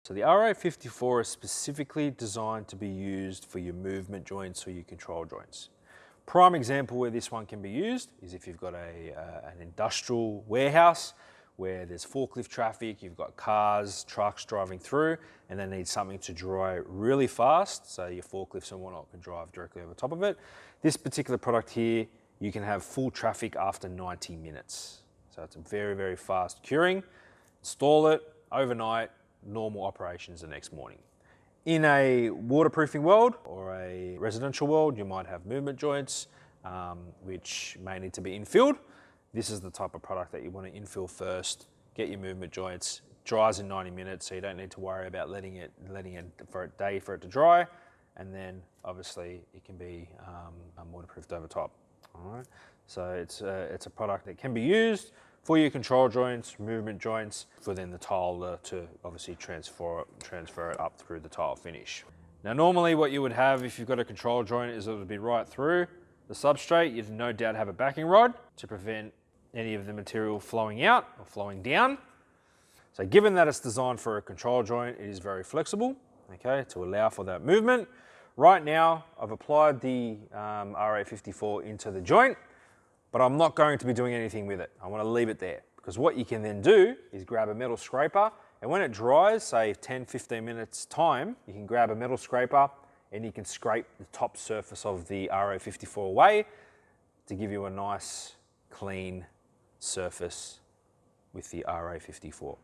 So the RA54 is specifically designed to be used for your movement joints or your control joints. Prime example where this one can be used is if you've got an industrial warehouse where there's forklift traffic, you've got cars, trucks driving through, and they need something to dry really fast, so your forklifts and whatnot can drive directly over top of it. This particular product here, you can have full traffic after 90 minutes. So it's a very, very fast curing. Install it overnight, normal operations the next morning. In a waterproofing world or a residential world, you might have movement joints, which may need to be infilled. This is the type of product that you want to infill first, get your movement joints, dries in 90 minutes, so you don't need to worry about letting it for a day for it to dry, and then obviously it can be waterproofed over top. All right, so it's a product that can be used for your control joints, movement joints, for then the tile to obviously transfer it up through the tile finish. Now normally what you would have if you've got a control joint is it would be right through the substrate. You'd no doubt have a backing rod to prevent any of the material flowing out or flowing down. So given that it's designed for a control joint, it is very flexible, okay, to allow for that movement. Right now, I've applied the RA54 into the joint, but I'm not going to be doing anything with it. I want to leave it there because what you can then do is grab a metal scraper, and when it dries, say 10-15 minutes time, you can grab a metal scraper and you can scrape the top surface of the RA54 away to give you a nice clean surface with the RA54.